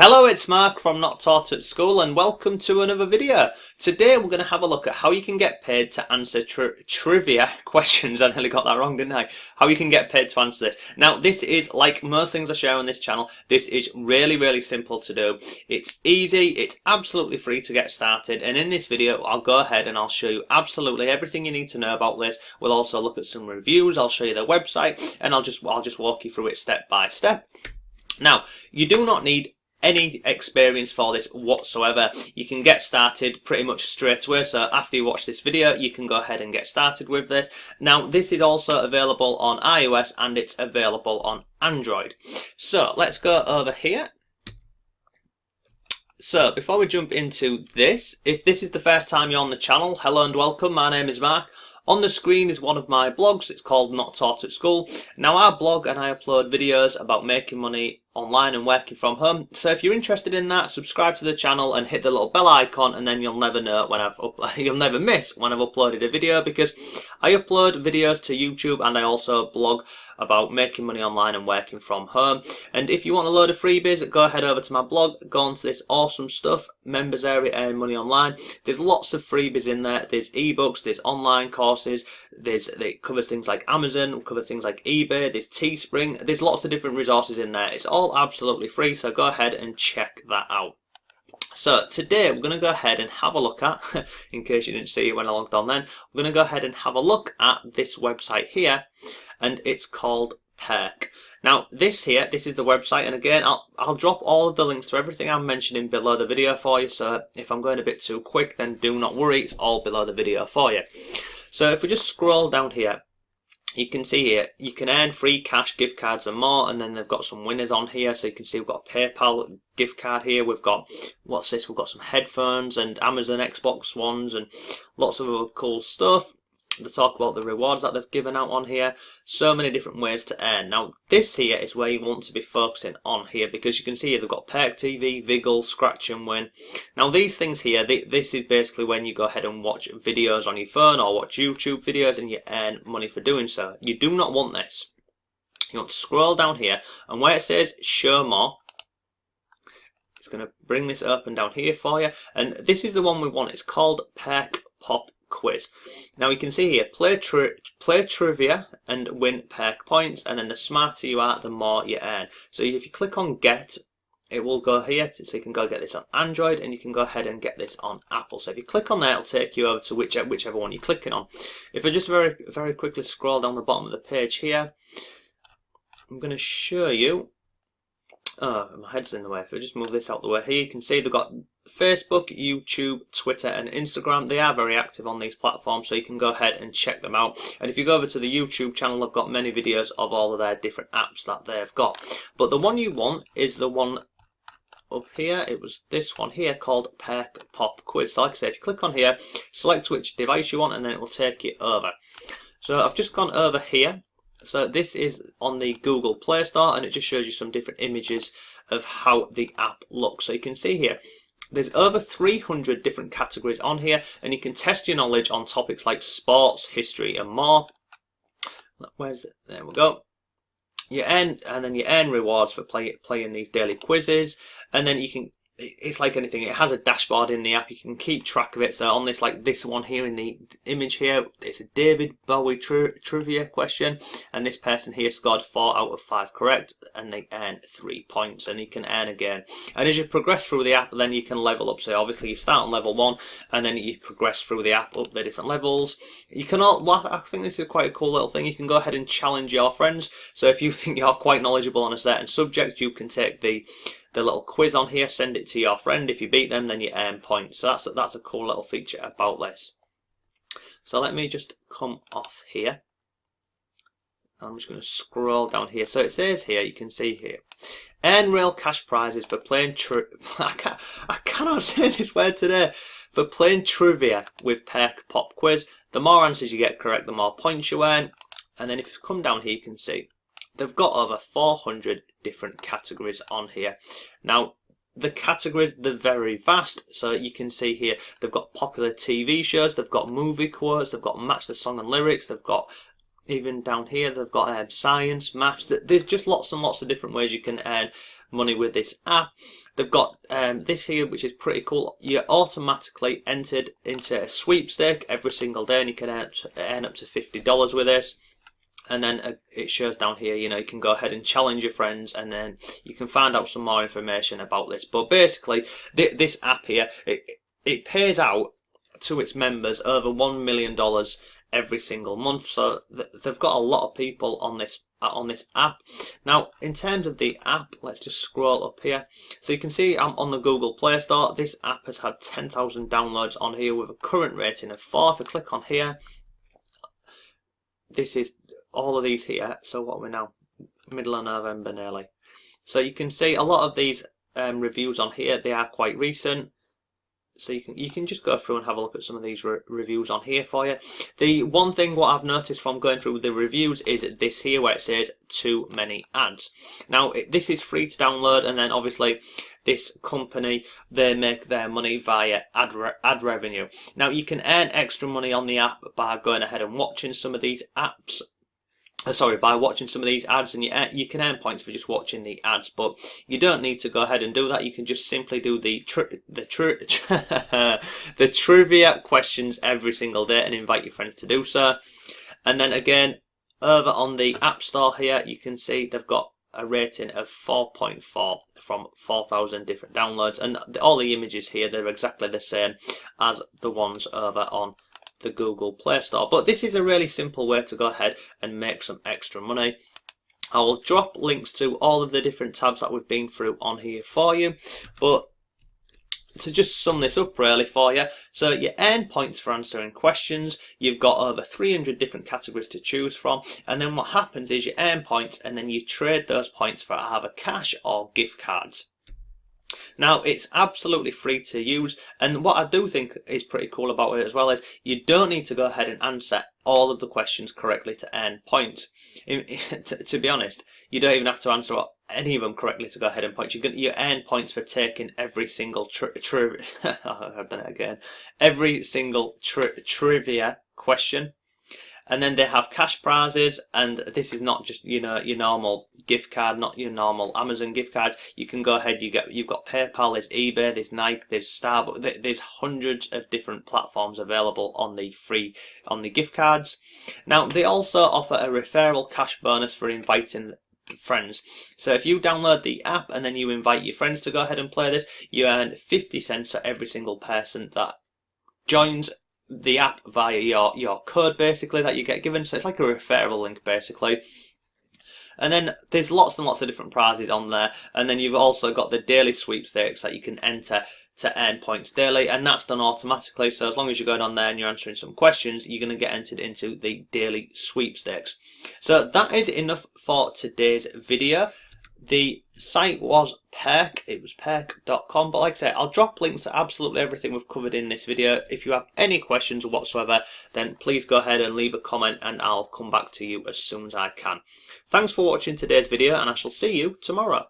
Hello, it's Mark from Not Taught at School and welcome to another video. Today we're going to have a look at how you can get paid to answer trivia questions. I nearly got that wrong, didn't I? How you can get paid to answer this. Now this is, like most things I share on this channel, this is really simple to do. It's easy, it's absolutely free to get started, and in this video I'll go ahead and I'll show you absolutely everything you need to know about this. We'll also look at some reviews, I'll show you their website, and I'll just walk you through it step by step. Now, you do not need any experience for this whatsoever. You can get started pretty much straight away, so after you watch this video you can go ahead and get started with this. Now this is also available on iOS and it's available on Android. So let's go over here. So before we jump into this, if this is the first time you're on the channel, hello and welcome, my name is Mark. On the screen is one of my blogs, it's called Not Taught at School. Now I blog and I upload videos about making money online and working from home. So if you're interested in that, subscribe to the channel and hit the little bell icon, and then you'll never know when you'll never miss when I've uploaded a video, because I upload videos to YouTube and I also blog about making money online and working from home. And if you want a load of freebies, go ahead over to my blog, go onto this awesome stuff, members area, earn money online. There's lots of freebies in there. There's ebooks, there's online courses, it covers things like Amazon, cover things like eBay, there's Teespring, there's lots of different resources in there. It's all absolutely free, so go ahead and check that out. So today we're going to go ahead and have a look at, in case you didn't see it when I logged on then, we're going to go ahead and have a look at this website here, and it's called Perk. Now this is the website, and again I'll drop all of the links to everything I'm mentioning below the video for you, so if I'm going a bit too quick then do not worry, it's all below the video for you. So if we just scroll down here, you can see here you can earn free cash, gift cards and more, and then they've got some winners on here. So you can see we've got a PayPal gift card here, we've got, what's this, we've got some headphones and Amazon Xbox ones and lots of other cool stuff. They talk about the rewards that they've given out on here. So many different ways to earn. Now this here is where you want to be focusing on here, because you can see here they've got Perk TV, Viggle, Scratch and Win. Now these things here, this is basically when you go ahead and watch videos on your phone or watch YouTube videos and you earn money for doing so. You do not want this. You want to scroll down here, and where it says show more, it's going to bring this up and down here for you, and this is the one we want. It's called Perk Pop Quiz. Now you can see here, play trivia and win perk points, and then the smarter you are, the more you earn. So if you click on get, it will go here, so you can go get this on Android and you can go ahead and get this on Apple. So if you click on there, it'll take you over to whichever one you're clicking on. If I just very quickly scroll down the bottom of the page here, I'm going to show you. Oh, my head's in the way. If I just move this out the way here, you can see they've got Facebook, YouTube, Twitter and Instagram. They are very active on these platforms, so you can go ahead and check them out. And if you go over to the YouTube channel, they've got many videos of all of their different apps that they've got. But the one you want is the one up here. It was this one here called Perk Pop Quiz. So like I say, if you click on here, select which device you want, and then it will take you over. So I've just gone over here. So this is on the Google Play Store, and it just shows you some different images of how the app looks. So you can see here, there's over 300 different categories on here, and you can test your knowledge on topics like sports, history and more. Where's it? There we go. You earn, and then you earn rewards for playing these daily quizzes, and then you can, it's like anything, it has a dashboard in the app, you can keep track of it. So on this, like this one here in the image here, it's a David Bowie trivia question, and this person here scored 4 out of 5 correct, and they earn 3 points, and you can earn again. And as you progress through the app, then you can level up. So obviously you start on level 1, and then you progress through the app up the different levels. You can I think this is quite a cool little thing, you can go ahead and challenge your friends. So if you think you're quite knowledgeable on a certain subject, you can take the little quiz on here, send it to your friend. If you beat them, then you earn points. So that's a cool little feature about this. So let me just come off here. I'm just going to scroll down here. So it says here, you can see here, earn real cash prizes for playing I cannot say this word today. For playing trivia with Perk Pop Quiz. The more answers you get correct, the more points you earn. And then if you come down here, you can see they've got over 400 different categories on here. Now, the categories, they're very vast. So you can see here, they've got popular TV shows, they've got movie quotes, they've got match the song and lyrics, they've got, even down here, they've got science, maths. There's just lots and lots of different ways you can earn money with this app. They've got this here, which is pretty cool. You're automatically entered into a sweepstake every single day, and you can earn up to $50 with this. And then it shows down here, you know, you can go ahead and challenge your friends, and then you can find out some more information about this. But basically, this app here, it pays out to its members over $1 million every single month. So they've got a lot of people on this app. Now, in terms of the app, let's just scroll up here. So you can see I'm on the Google Play Store. This app has had 10,000 downloads on here with a current rating of 4. If I click on here, this is all of these here. So what we're now, middle of November nearly. So you can see a lot of these reviews on here, they are quite recent. So you can just go through and have a look at some of these reviews on here for you. The one thing what I've noticed from going through the reviews is this here where it says too many ads. Now this is free to download, and then obviously this company, they make their money via ad revenue. Now you can earn extra money on the app by going ahead and watching some of these apps. By watching some of these ads, and you can earn points for just watching the ads, but you don't need to go ahead and do that. You can just simply do the trivia questions every single day and invite your friends to do so. And then again, over on the App Store here, you can see they've got a rating of 4.4 from 4,000 different downloads, and all the images here, they're exactly the same as the ones over on the Google Play Store. But this is a really simple way to go ahead and make some extra money. I will drop links to all of the different tabs that we've been through on here for you, but to just sum this up really for you, so you earn points for answering questions. You've got over 300 different categories to choose from, and then what happens is you earn points and then you trade those points for either cash or gift cards. Now it's absolutely free to use, and what I do think is pretty cool about it as well is you don't need to go ahead and answer all of the questions correctly to earn points. To be honest, you don't even have to answer any of them correctly to go ahead and points. You earn points for taking every single every single trivia question. And then they have cash prizes, and this is not just, you know, your normal gift card, not your normal Amazon gift card. You can go ahead, you've got PayPal, there's eBay, there's Nike, there's Starbucks, there's hundreds of different platforms available on the gift cards. Now they also offer a referral cash bonus for inviting friends. So if you download the app and then you invite your friends to go ahead and play this, you earn 50 cents for every single person that joins the app via your code basically that you get given. So it's like a referral link basically. And then there's lots and lots of different prizes on there, and then you've also got the daily sweepstakes that you can enter to earn points daily, and that's done automatically. So as long as you're going on there and you're answering some questions, you're going to get entered into the daily sweepstakes. So that is enough for today's video. The site was Perk, it was perk.com, but like I say, I'll drop links to absolutely everything we've covered in this video. If you have any questions whatsoever, then please go ahead and leave a comment and I'll come back to you as soon as I can. Thanks for watching today's video, and I shall see you tomorrow.